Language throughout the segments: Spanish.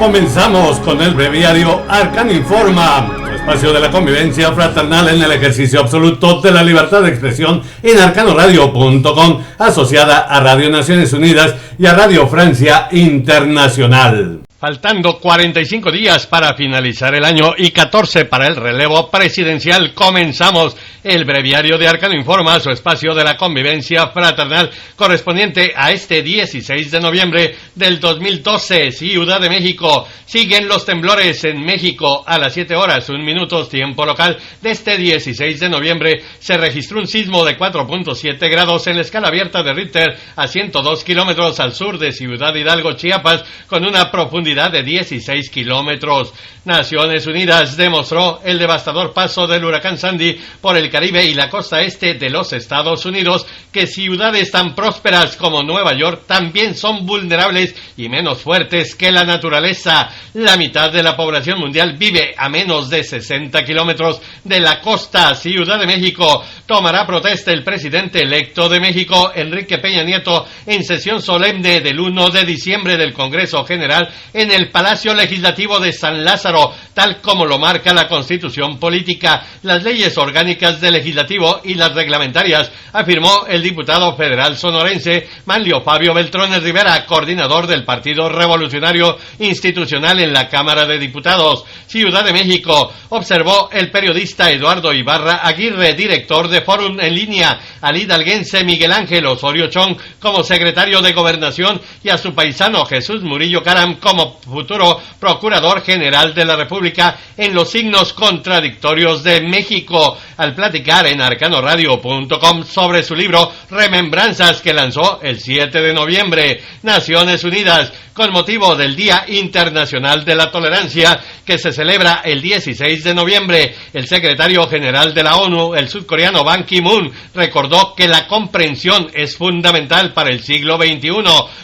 Comenzamos con el breviario Arcano Informa, tu espacio de la convivencia fraternal en el ejercicio absoluto de la libertad de expresión en arcanoradio.com, asociada a Radio Naciones Unidas y a Radio Francia Internacional. Faltando 45 días para finalizar el año y 14 para el relevo presidencial, comenzamos el breviario de Arcano Informa, su espacio de la convivencia fraternal, correspondiente a este 16 de noviembre del 2012, Ciudad de México. Siguen los temblores en México a las 7 horas, 1 minuto, tiempo local. De este 16 de noviembre se registró un sismo de 4.7 grados en la escala abierta de Richter a 102 kilómetros al sur de Ciudad Hidalgo, Chiapas, con una profundidad de 16 kilómetros. Naciones Unidas demostró el devastador paso del huracán Sandy por el Caribe y la costa este de los Estados Unidos, que ciudades tan prósperas como Nueva York también son vulnerables y menos fuertes que la naturaleza. La mitad de la población mundial vive a menos de 60 kilómetros de la costa. Ciudad de México. Tomará protesta el presidente electo de México, Enrique Peña Nieto, en sesión solemne del 1 de diciembre del Congreso General en el Palacio Legislativo de San Lázaro, tal como lo marca la Constitución Política, las leyes orgánicas del Legislativo y las reglamentarias, afirmó el diputado federal sonorense Manlio Fabio Beltrones Rivera, coordinador del Partido Revolucionario Institucional en la Cámara de Diputados. Ciudad de México. Observó el periodista Eduardo Ibarra Aguirre, director de Fórum en Línea, al hidalguense Miguel Ángel Osorio Chong como secretario de Gobernación y a su paisano Jesús Murillo Caram como futuro Procurador General de la República en los signos contradictorios de México, al platicar en arcanoradio.com sobre su libro Remembranzas, que lanzó el 7 de noviembre. Naciones Unidas. Con motivo del Día Internacional de la Tolerancia, que se celebra el 16 de noviembre, el secretario general de la ONU, el sudcoreano Ban Ki-moon, recordó que la comprensión es fundamental para el siglo XXI.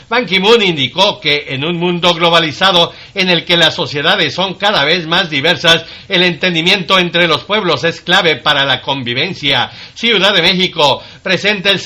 Ban Ki-moon indicó que en un mundo globalizado en el que las sociedades son cada vez más diversas, el entendimiento entre los pueblos es clave para la convivencia. Ciudad de México. Presenta al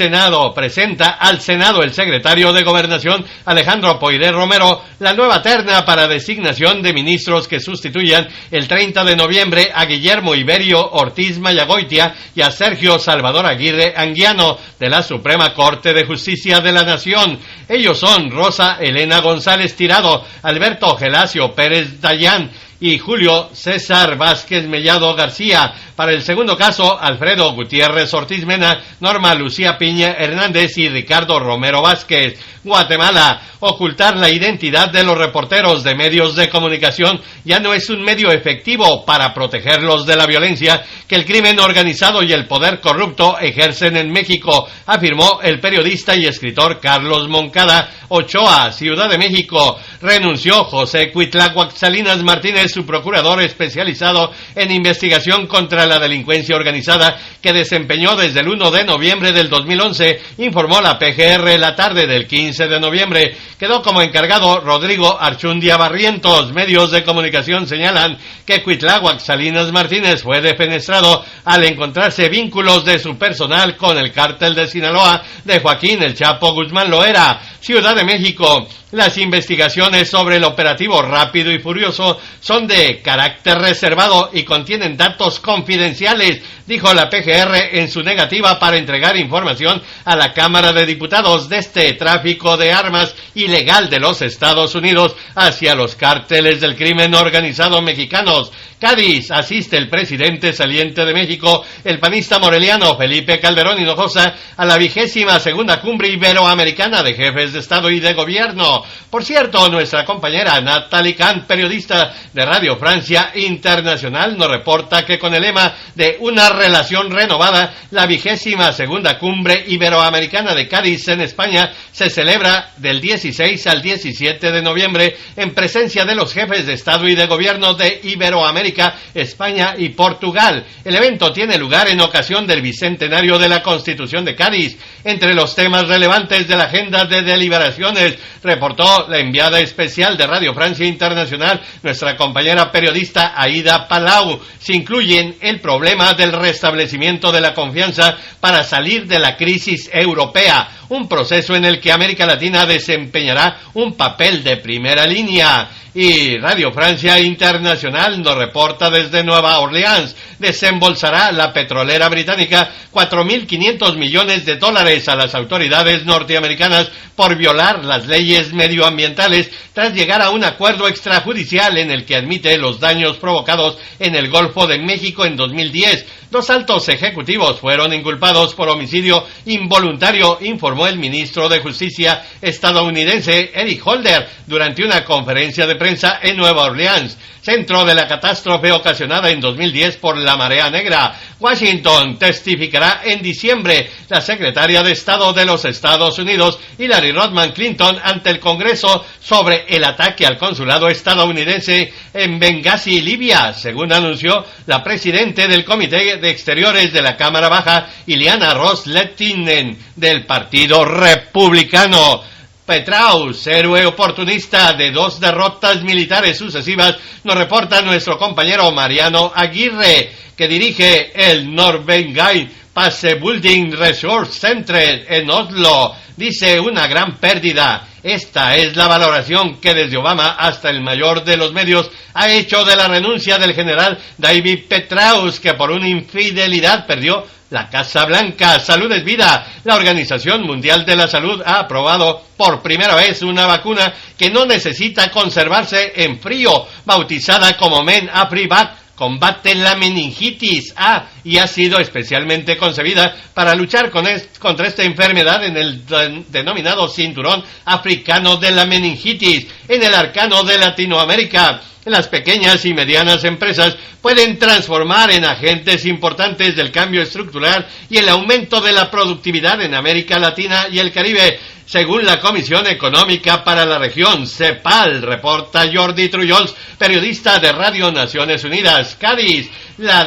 Senado el secretario de Gobernación, Alejandro Poiré Romero, la nueva terna para designación de ministros que sustituyan el 30 de noviembre a Guillermo Iberio Ortiz Mayagoitia y a Sergio Salvador Aguirre Anguiano de la Suprema Corte de Justicia de la Nación. Ellos son Rosa Elena González Tirado, Alberto Gelacio Pérez Dayán y Julio César Vázquez Mellado García. Para el segundo caso, Alfredo Gutiérrez Ortiz Mena, Norma Lucía Piña Hernández y Ricardo Romero Vázquez. Guatemala. Ocultar la identidad de los reporteros de medios de comunicación ya no es un medio efectivo para protegerlos de la violencia que el crimen organizado y el poder corrupto ejercen en México, afirmó el periodista y escritor Carlos Moncada Ochoa. Ciudad de México. Renunció José Cuitláhuac Salinas Martínez, su procurador especializado en investigación contra la delincuencia organizada, que desempeñó desde el 1 de noviembre del 2011, informó la PGR la tarde del 15 de noviembre. Quedó como encargado Rodrigo Archundia Barrientos. Medios de comunicación señalan que Cuitláhuac Salinas Martínez fue defenestrado al encontrarse vínculos de su personal con el cártel de Sinaloa de Joaquín El Chapo Guzmán Loera. Ciudad de México. Las investigaciones sobre el operativo Rápido y Furioso son de carácter reservado y contienen datos confidenciales, dijo la PGR en su negativa para entregar información a la Cámara de Diputados de este tráfico de armas ilegal de los Estados Unidos hacia los cárteles del crimen organizado mexicanos. Cádiz. Asiste el presidente saliente de México, el panista moreliano Felipe Calderón Hinojosa, a la 22ª Cumbre Iberoamericana de Jefes de Estado y de Gobierno. Por cierto, nuestra compañera Natalie Kant, periodista de Radio Francia Internacional, nos reporta que con el lema de una relación renovada, la 22ª Cumbre Iberoamericana de Cádiz en España se celebra del 16 al 17 de noviembre en presencia de los jefes de Estado y de Gobierno de Iberoamérica, España y Portugal. El evento tiene lugar en ocasión del bicentenario de la Constitución de Cádiz. Entre los temas relevantes de la agenda de deliberaciones, reportó la enviada especial de Radio Francia Internacional, nuestra compañera compañera periodista Aida Palau. Se incluyen el problema del restablecimiento de la confianza para salir de la crisis europea, un proceso en el que América Latina desempeñará un papel de primera línea. Y Radio Francia Internacional nos reporta desde Nueva Orleans: desembolsará la petrolera británica $4.500 millones a las autoridades norteamericanas por violar las leyes medioambientales tras llegar a un acuerdo extrajudicial en el que admite los daños provocados en el Golfo de México en 2010. 2 altos ejecutivos fueron inculpados por homicidio involuntario, informó el ministro de Justicia estadounidense Eric Holder durante una conferencia de prensa en Nueva Orleans, centro de la catástrofe ocasionada en 2010 por la marea negra. Washington testificará en diciembre. La secretaria de Estado de los Estados Unidos, Hillary Rodham Clinton, ante el Congreso sobre el ataque al consulado estadounidense en Benghazi, Libia, según anunció la presidente del Comité de Exteriores de la Cámara Baja, Iliana Ros-Lehtinen, del Partido Republicano. Petraeus, héroe oportunista de 2 derrotas militares sucesivas, nos reporta nuestro compañero Mariano Aguirre, que dirige el Norwegian Pace Building Resource Center en Oslo. Dice: una gran pérdida. Esta es la valoración que desde Obama hasta el mayor de los medios ha hecho de la renuncia del general David Petraeus, que por una infidelidad perdió la Casa Blanca. Salud es vida. La Organización Mundial de la Salud ha aprobado por primera vez una vacuna que no necesita conservarse en frío, bautizada como Men-Afri-Vac. Combate la meningitis A y ha sido especialmente concebida para luchar contra esta enfermedad en el denominado cinturón africano de la meningitis. En el arcano de Latinoamérica, las pequeñas y medianas empresas pueden transformar en agentes importantes del cambio estructural y el aumento de la productividad en América Latina y el Caribe, según la Comisión Económica para la Región, CEPAL, reporta Jordi Trullols, periodista de Radio Naciones Unidas. Cádiz: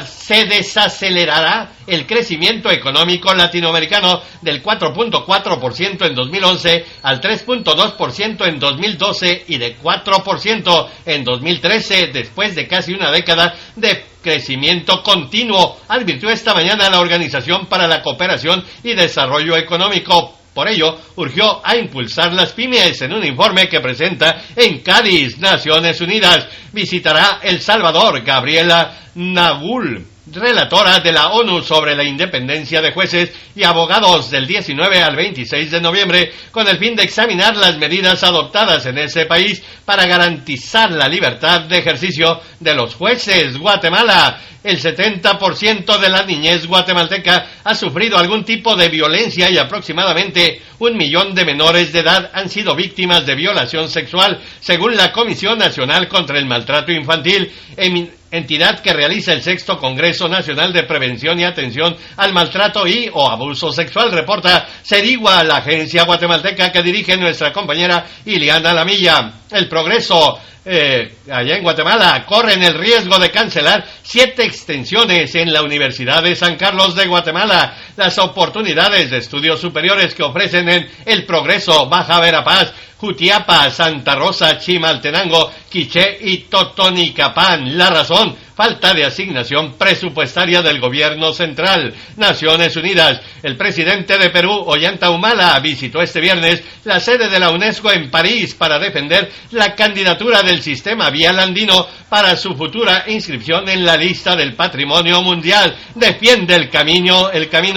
se desacelerará el crecimiento económico latinoamericano del 4.4% en 2011 al 3.2% en 2012 y de 4% en 2013, después de casi una década de crecimiento continuo, advirtió esta mañana la Organización para la Cooperación y Desarrollo Económico. Por ello, urgió a impulsar las pymes en un informe que presenta en Cádiz. Naciones Unidas visitará El Salvador Gabriela Nabul, relatora de la ONU sobre la independencia de jueces y abogados, del 19 al 26 de noviembre, con el fin de examinar las medidas adoptadas en ese país para garantizar la libertad de ejercicio de los jueces. Guatemala: el 70% de la niñez guatemalteca ha sufrido algún tipo de violencia y aproximadamente 1 millón de menores de edad han sido víctimas de violación sexual, según la Comisión Nacional contra el Maltrato Infantil, entidad que realiza el 6º Congreso Nacional de Prevención y Atención al Maltrato y o Abuso Sexual, reporta Cerigua, la agencia guatemalteca que dirige nuestra compañera Ileana Lamilla. El Progreso: allá en Guatemala corren el riesgo de cancelar 7 extensiones en la Universidad de San Carlos de Guatemala. Las oportunidades de estudios superiores que ofrecen en El Progreso, Baja Verapaz, Jutiapa, Santa Rosa, Chimaltenango, Quiché y Totonicapán. La razón: falta de asignación presupuestaria del gobierno central. Naciones Unidas: el presidente de Perú, Ollanta Humala, visitó este viernes la sede de la UNESCO en París para defender la candidatura del sistema vial andino para su futura inscripción en la lista del Patrimonio Mundial. Defiende el camino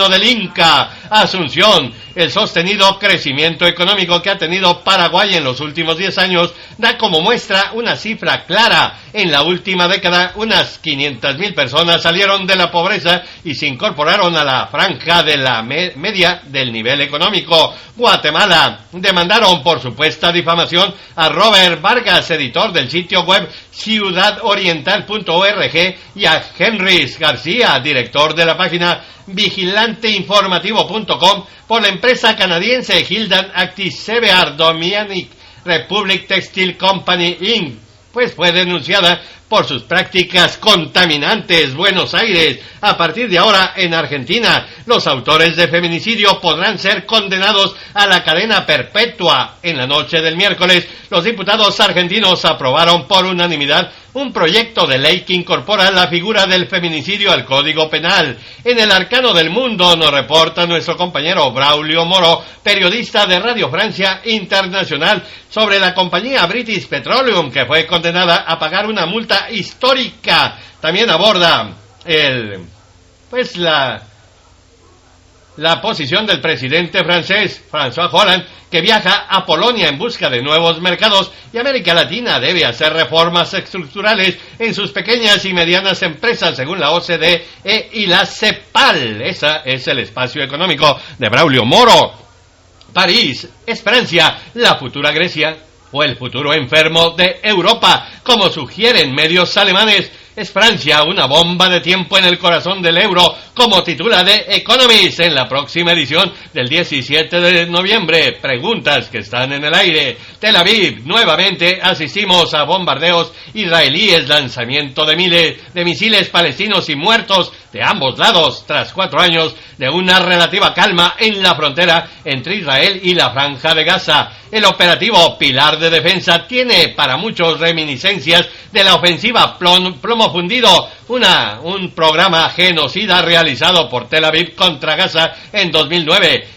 del Inca. Asunción: el sostenido crecimiento económico que ha tenido Paraguay en los últimos 10 años da como muestra una cifra clara. En la última década, unas 500.000 personas salieron de la pobreza y se incorporaron a la franja de la media del nivel económico. Guatemala: demandaron por supuesta difamación a Robert Vargas, editor del sitio web ciudadoriental.org, y a Henry García, director de la página vigilanteinformativo.com, por la empresa canadiense Gildan Activewear Dominic Republic Textile Company Inc., pues fue denunciada por sus prácticas contaminantes. Buenos Aires. A partir de ahora, en Argentina, los autores de feminicidio podrán ser condenados a la cadena perpetua. En la noche del miércoles, los diputados argentinos aprobaron por unanimidad un proyecto de ley que incorpora la figura del feminicidio al Código Penal. En el Arcano del Mundo nos reporta nuestro compañero Braulio Moro, periodista de Radio Francia Internacional, sobre la compañía British Petroleum, que fue condenada a pagar una multa histórica. También aborda la posición del presidente francés, François Hollande, que viaja a Polonia en busca de nuevos mercados, y América Latina debe hacer reformas estructurales en sus pequeñas y medianas empresas, según la OCDE y la CEPAL. Ese es el espacio económico de Braulio Moro. París, ¿es Francia la futura Grecia o el futuro enfermo de Europa? Como sugieren medios alemanes, ¿es Francia una bomba de tiempo en el corazón del euro? Como titula The Economist en la próxima edición del 17 de noviembre. Preguntas que están en el aire. Tel Aviv, nuevamente asistimos a bombardeos israelíes, lanzamiento de misiles palestinos y muertos de ambos lados, tras 4 años de una relativa calma en la frontera entre Israel y la Franja de Gaza. El operativo Pilar de Defensa tiene para muchos reminiscencias de la ofensiva Plomo Fundido, un programa genocida realizado por Tel Aviv contra Gaza en 2009.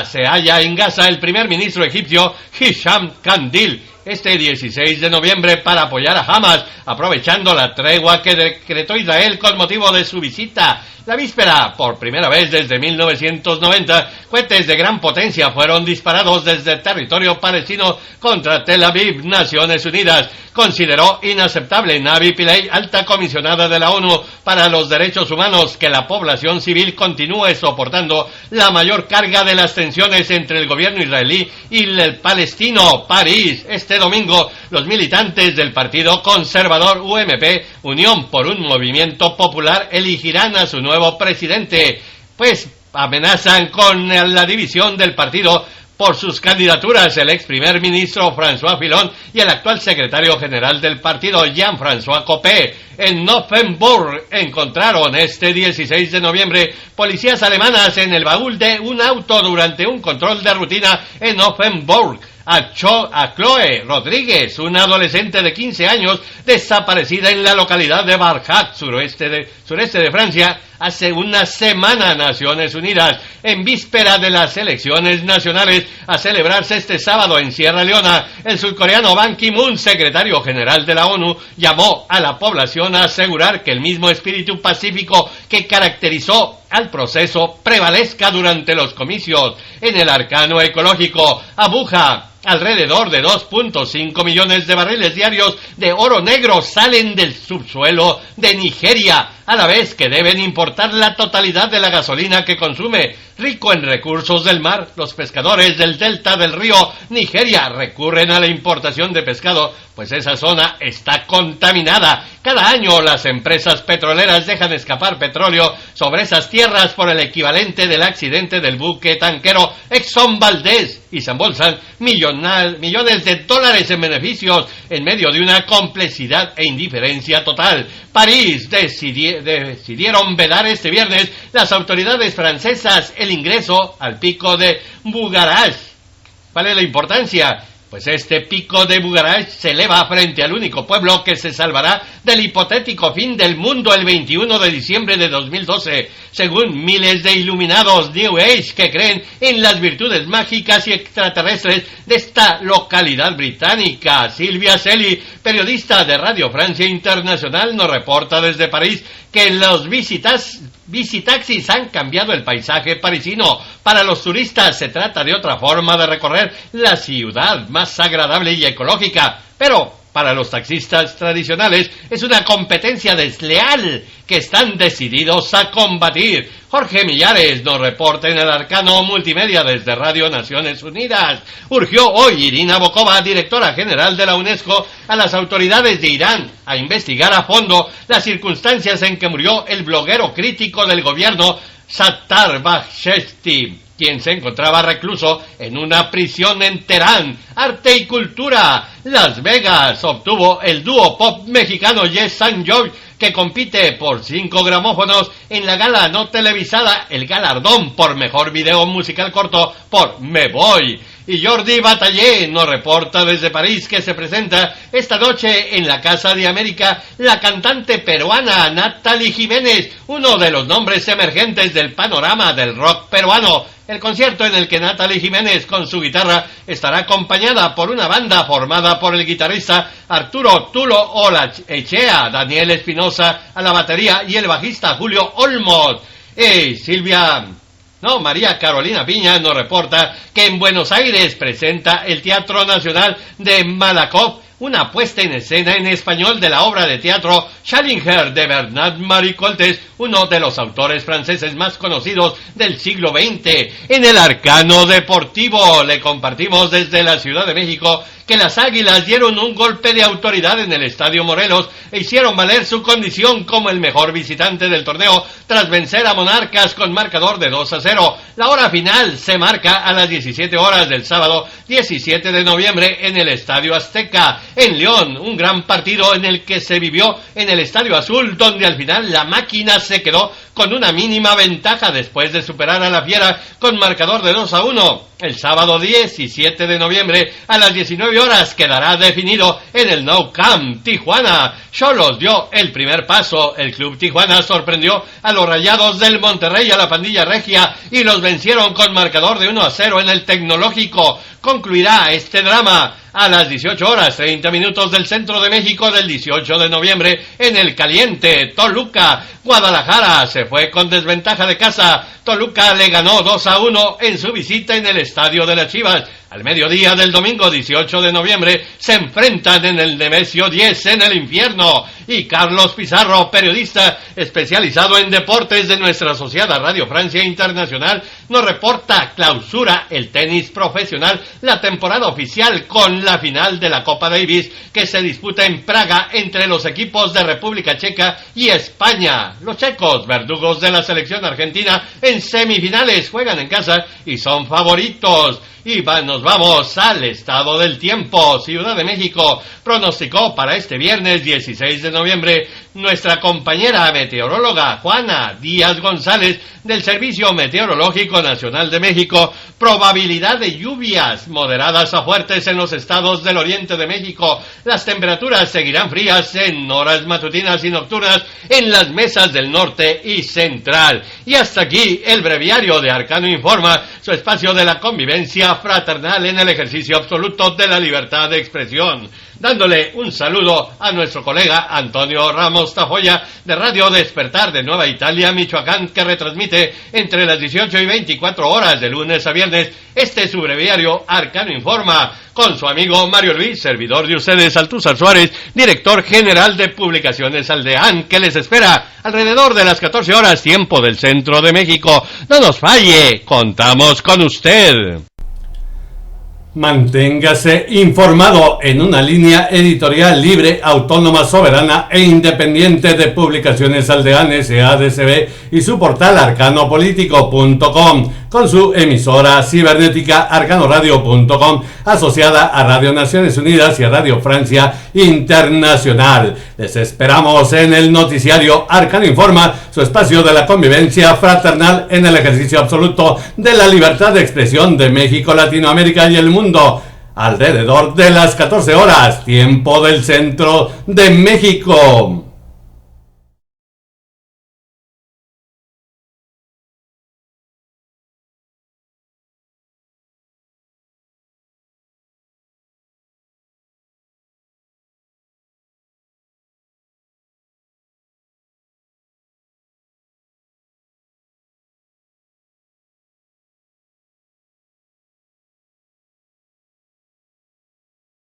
Se halla en Gaza el primer ministro egipcio Hisham Kandil este 16 de noviembre para apoyar a Hamas, aprovechando la tregua que decretó Israel con motivo de su visita. La víspera, por primera vez desde 1990, cohetes de gran potencia fueron disparados desde territorio palestino contra Tel Aviv. Naciones Unidas consideró inaceptable, Navi Pillay, alta comisionada de la ONU para los Derechos Humanos, que la población civil continúe soportando la mayor carga de las tensiones entre el gobierno israelí y el palestino. París, este domingo, los militantes del partido conservador UMP, Unión por un Movimiento Popular, elegirán a su nuevo presidente, pues amenazan con la división del partido por sus candidaturas el ex primer ministro François Fillon y el actual secretario general del partido Jean-François Copé. En Nymphenburg encontraron este 16 de noviembre policías alemanas en el baúl de un auto durante un control de rutina en Nymphenburg a Chloe Rodríguez, una adolescente de 15 años desaparecida en la localidad de Barjac, sureste de Francia, hace una semana. Naciones Unidas, en víspera de las elecciones nacionales a celebrarse este sábado en Sierra Leona, el surcoreano Ban Ki-moon, secretario general de la ONU, llamó a la población a asegurar que el mismo espíritu pacífico que caracterizó al proceso prevalezca durante los comicios. En el arcano ecológico, Abuja, alrededor de 2.5 millones de barriles diarios de oro negro salen del subsuelo de Nigeria, a la vez que deben importar la totalidad de la gasolina que consume. Rico en recursos del mar, los pescadores del delta del río Nigeria recurren a la importación de pescado, pues esa zona está contaminada. Cada año las empresas petroleras dejan escapar petróleo sobre esas tierras por el equivalente del accidente del buque tanquero Exxon Valdez, y se embolsan millones de dólares en beneficios en medio de una complejidad e indiferencia total. París decidieron vedar este viernes las autoridades francesas el ingreso al pico de Bugarach. ¿Cuál es la importancia? Pues este pico de Bugarach se eleva frente al único pueblo que se salvará del hipotético fin del mundo el 21 de diciembre de 2012, según miles de iluminados New Age que creen en las virtudes mágicas y extraterrestres de esta localidad británica. Silvia Celi, periodista de Radio Francia Internacional, nos reporta desde París que los visitaxis han cambiado el paisaje parisino. Para los turistas se trata de otra forma de recorrer la ciudad, más agradable y ecológica, pero para los taxistas tradicionales es una competencia desleal que están decididos a combatir. Jorge Millares nos reporta en el Arcano Multimedia desde Radio Naciones Unidas. Urgió hoy Irina Bokova, directora general de la UNESCO, a las autoridades de Irán a investigar a fondo las circunstancias en que murió el bloguero crítico del gobierno Sattar Beheshti. quien se encontraba recluso en una prisión en Teherán. Arte y cultura. Las Vegas obtuvo el dúo pop mexicano Yes and Joy, que compite por 5 gramófonos en la gala no televisada, el galardón por mejor video musical corto por Me Voy. Y Jordi Batallé nos reporta desde París que se presenta esta noche en la Casa de América la cantante peruana Natalie Jiménez, uno de los nombres emergentes del panorama del rock peruano. El concierto en el que Natalie Jiménez con su guitarra estará acompañada por una banda formada por el guitarrista Arturo Tulo Olaechea, Daniel Espinosa a la batería y el bajista Julio Olmos. María Carolina Piña nos reporta que en Buenos Aires presenta el Teatro Nacional de Malakoff una puesta en escena en español de la obra de teatro Challenger de Bernard-Marie Coltés, uno de los autores franceses más conocidos del siglo XX. En el Arcano Deportivo le compartimos desde la Ciudad de México que las Águilas dieron un golpe de autoridad en el Estadio Morelos e hicieron valer su condición como el mejor visitante del torneo tras vencer a Monarcas con marcador de 2-0. La hora final se marca a las 17 horas del sábado 17 de noviembre en el Estadio Azteca. En León, un gran partido en el que se vivió en el Estadio Azul, donde al final la máquina se quedó con una mínima ventaja después de superar a la Fiera con marcador de 2-1. El sábado 17 de noviembre a las 19 horas quedará definido en el Nou Camp Tijuana. Xolos dio el primer paso. El Club Tijuana sorprendió a los Rayados del Monterrey, a la pandilla regia, y los vencieron con marcador de 1-0 en el Tecnológico. Concluirá este drama a las 18 horas 30 minutos del centro de México del 18 de noviembre en el caliente Toluca. Guadalajara se fue con desventaja de casa. Toluca le ganó 2-1 en su visita en el Estadio de las Chivas. Al mediodía del domingo 18 de noviembre se enfrentan en el Nemesio 10 en el infierno. Y Carlos Pizarro, periodista especializado en deportes de nuestra asociada Radio Francia Internacional, nos reporta clausura el tenis profesional la temporada oficial con la final de la Copa Davis que se disputa en Praga entre los equipos de República Checa y España. Los checos, verdugos de la selección argentina, en semifinales juegan en casa y son favoritos. Y nos vamos al estado del tiempo. Ciudad de México pronosticó para este viernes 16 de noviembre nuestra compañera meteoróloga Juana Díaz González del Servicio Meteorológico Nacional de México. Probabilidad de lluvias moderadas a fuertes en los estados del oriente de México. Las temperaturas seguirán frías en horas matutinas y nocturnas en las mesas del norte y central. Y hasta aquí el breviario de Arcano Informa, su espacio de la convivencia fraternal en el ejercicio absoluto de la libertad de expresión. Dándole un saludo a nuestro colega Antonio Ramos Tafoya de Radio Despertar de Nueva Italia, Michoacán, que retransmite entre las 18 y 24 horas de lunes a viernes este su breviario Arcano Informa, con su amigo Mario Luis, servidor de ustedes, Altúzar Suárez, director general de Publicaciones Aldeán, que les espera alrededor de las 14 horas, tiempo del centro de México. No nos falle, contamos con usted. Manténgase informado en una línea editorial libre, autónoma, soberana e independiente de Publicaciones Aldeán SADCB y su portal arcanopolítico.com, con su emisora cibernética arcanoradio.com, asociada a Radio Naciones Unidas y a Radio Francia Internacional. Les esperamos en el noticiario Arcano Informa, su espacio de la convivencia fraternal en el ejercicio absoluto de la libertad de expresión de México, Latinoamérica y el mundo, alrededor de las 14 horas, tiempo del centro de México.